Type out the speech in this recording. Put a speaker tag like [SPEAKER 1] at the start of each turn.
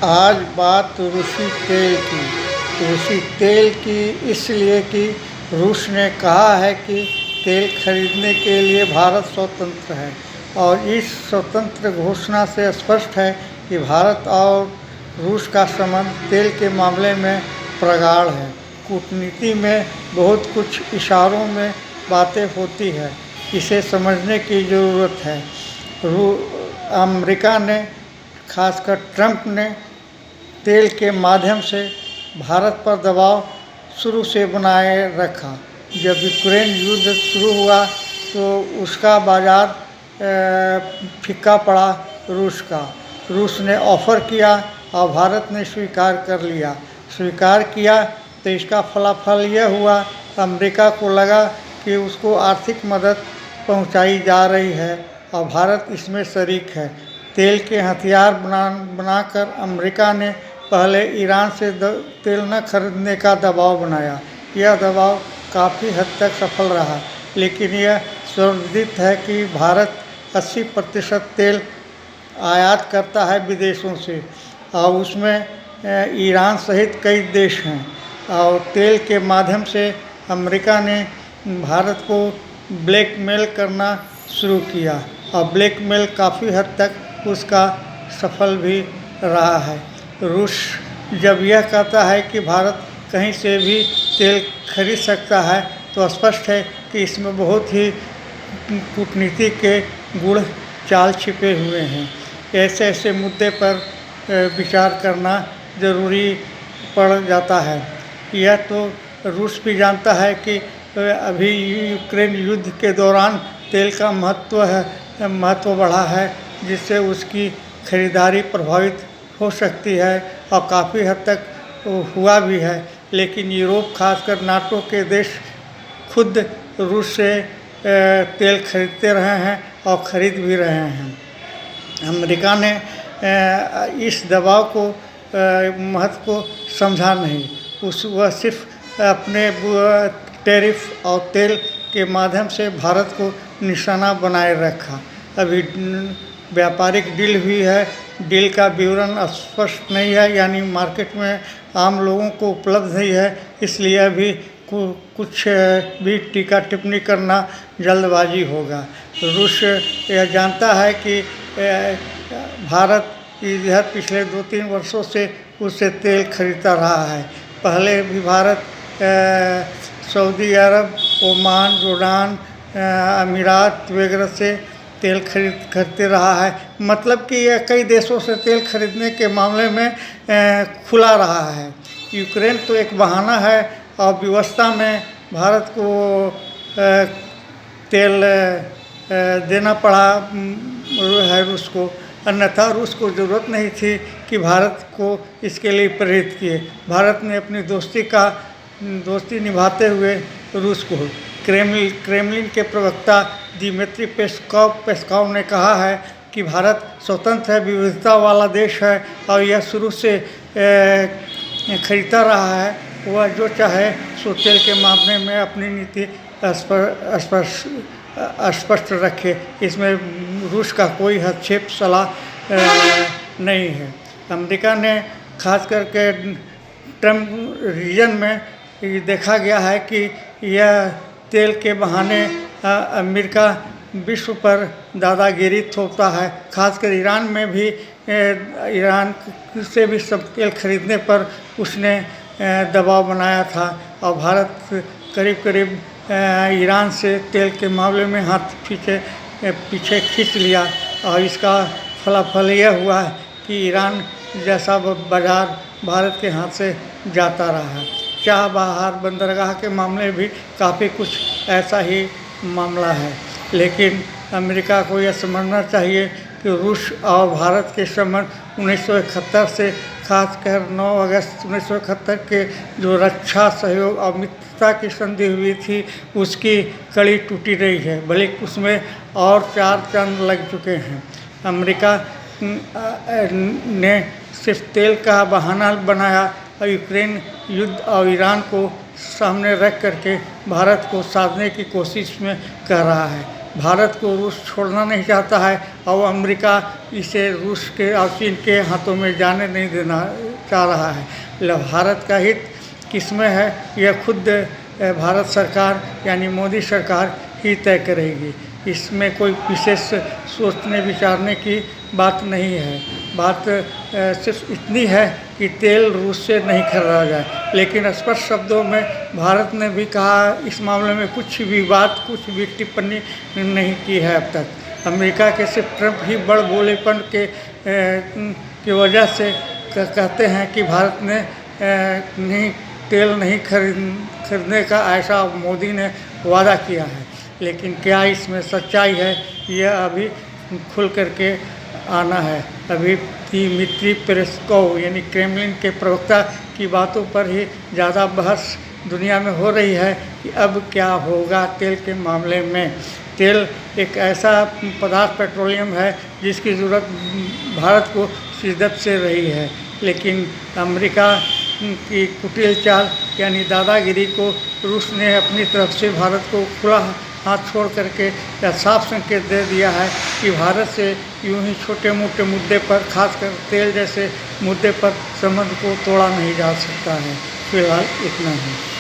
[SPEAKER 1] आज बात रूसी तेल की। रूसी तेल की इसलिए कि रूस ने कहा है कि तेल खरीदने के लिए भारत स्वतंत्र है और इस स्वतंत्र घोषणा से स्पष्ट है कि भारत और रूस का संबंध तेल के मामले में प्रगाढ़ है। कूटनीति में बहुत कुछ इशारों में बातें होती है, इसे समझने की ज़रूरत है। अमेरिका ने, खासकर ट्रंप ने, तेल के माध्यम से भारत पर दबाव शुरू से बनाए रखा। जब यूक्रेन युद्ध शुरू हुआ तो उसका बाजार फीका पड़ा रूस का। रूस ने ऑफ़र किया और भारत ने स्वीकार किया तो इसका फलाफल यह हुआ, अमेरिका को लगा कि उसको आर्थिक मदद पहुंचाई जा रही है और भारत इसमें शरीक है। तेल के हथियार बनाकर अमेरिका ने पहले ईरान से तेल न खरीदने का दबाव बनाया। यह दबाव काफ़ी हद तक सफल रहा, लेकिन यह सर्वविदित है कि भारत 80% तेल आयात करता है विदेशों से और उसमें ईरान सहित कई देश हैं। और तेल के माध्यम से अमेरिका ने भारत को ब्लैकमेल करना शुरू किया और ब्लैकमेल काफ़ी हद तक उसका सफल भी रहा है। रूस जब यह कहता है कि भारत कहीं से भी तेल खरीद सकता है तो स्पष्ट है कि इसमें बहुत ही कूटनीति के गुण चाल छिपे हुए हैं। ऐसे ऐसे मुद्दे पर विचार करना ज़रूरी पड़ जाता है। यह तो रूस भी जानता है कि अभी यूक्रेन युद्ध के दौरान तेल का महत्व बढ़ा है, जिससे उसकी खरीदारी प्रभावित हो सकती है और काफ़ी हद तक हुआ भी है। लेकिन यूरोप, खासकर नाटो के देश खुद रूस से तेल खरीदते रहे हैं और ख़रीद भी रहे हैं। अमेरिका ने इस दबाव को महत्व को समझा नहीं। वह सिर्फ अपने टैरिफ और तेल के माध्यम से भारत को निशाना बनाए रखा। अभी व्यापारिक डील हुई है, डील का विवरण स्पष्ट नहीं है, यानी मार्केट में आम लोगों को उपलब्ध नहीं है, इसलिए अभी कुछ भी टीका टिप्पणी करना जल्दबाजी होगा। रूस यह जानता है कि भारत इधर पिछले 2-3 वर्षों से उससे तेल खरीदता रहा है। पहले भी भारत सऊदी अरब, ओमान, जोर्डान, अमीरात वगैरह से तेल खरीदते रहा है। मतलब कि यह कई देशों से तेल खरीदने के मामले में खुला रहा है। यूक्रेन तो एक बहाना है और व्यवस्था में भारत को तेल देना पड़ा है रूस को, अन्यथा रूस को ज़रूरत नहीं थी कि भारत को इसके लिए प्रेरित किए। भारत ने अपनी दोस्ती निभाते हुए रूस को। क्रेमलिन के प्रवक्ता दिमित्री पेस्कॉव ने कहा है कि भारत स्वतंत्र है, विविधता वाला देश है और यह शुरू से खरीदता रहा है। वह जो चाहे सो तेल के मामले में अपनी नीति स्पष्ट रखे, इसमें रूस का कोई हस्तक्षेप सलाह नहीं है। अमेरिका ने खास करके ट्रंप रीजन में देखा गया है कि यह तेल के बहाने अमेरिका विश्व पर दादागिरी थोपता है। खासकर ईरान में भी ईरान से भी सब तेल खरीदने पर उसने दबाव बनाया था और भारत करीब ईरान से तेल के मामले में हाथ पीछे खींच लिया और इसका फलाफल यह हुआ है कि ईरान जैसा बाजार भारत के हाथ से जाता रहा है। चाह बहार बंदरगाह के मामले भी काफ़ी कुछ ऐसा ही मामला है। लेकिन अमेरिका को यह समझना चाहिए कि रूस और भारत के संबंध 1971 से, खासकर 9 अगस्त 1971 के जो रक्षा सहयोग और मित्रता की संधि हुई थी, उसकी कड़ी टूटी रही है, भले उसमें और 4 चांद लग चुके हैं। अमेरिका ने सिर्फ तेल का बहाना बनाया और यूक्रेन युद्ध और ईरान को सामने रख करके भारत को साधने की कोशिश में कर रहा है। भारत को रूस छोड़ना नहीं चाहता है और अमेरिका इसे रूस के और चीन के हाथों में जाने नहीं देना चाह रहा है। मतलब भारत का हित किसमें है, यह खुद भारत सरकार यानी मोदी सरकार ही तय करेगी। इसमें कोई विशेष सोचने विचारने की बात नहीं है। बात सिर्फ इतनी है कि तेल रूस से नहीं खरीदा जाए। लेकिन स्पष्ट शब्दों में भारत ने भी कहा, इस मामले में कुछ भी बात, कुछ भी टिप्पणी नहीं की है अब तक। अमेरिका के सिर्फ ट्रंप ही बड़ बोलेपन की वजह से कहते हैं कि भारत ने नहीं तेल नहीं खरीदने का ऐसा मोदी ने वादा किया है। लेकिन क्या इसमें सच्चाई है, यह अभी खुल करके आना है। अभी दिमित्री पेस्कोव यानी क्रेमलिन के प्रवक्ता की बातों पर ही ज़्यादा बहस दुनिया में हो रही है कि अब क्या होगा तेल के मामले में। तेल एक ऐसा पदार्थ, पेट्रोलियम है, जिसकी ज़रूरत भारत को शिद्दत से रही है। लेकिन अमेरिका की कुटिल चाल यानी दादागिरी को रूस ने अपनी तरफ से भारत को खुला हाथ छोड़ करके या साफ संकेत दे दिया है कि भारत से यूं ही छोटे मोटे मुद्दे पर, खासकर तेल जैसे मुद्दे पर संबंध को तोड़ा नहीं जा सकता है। फिलहाल इतना ही।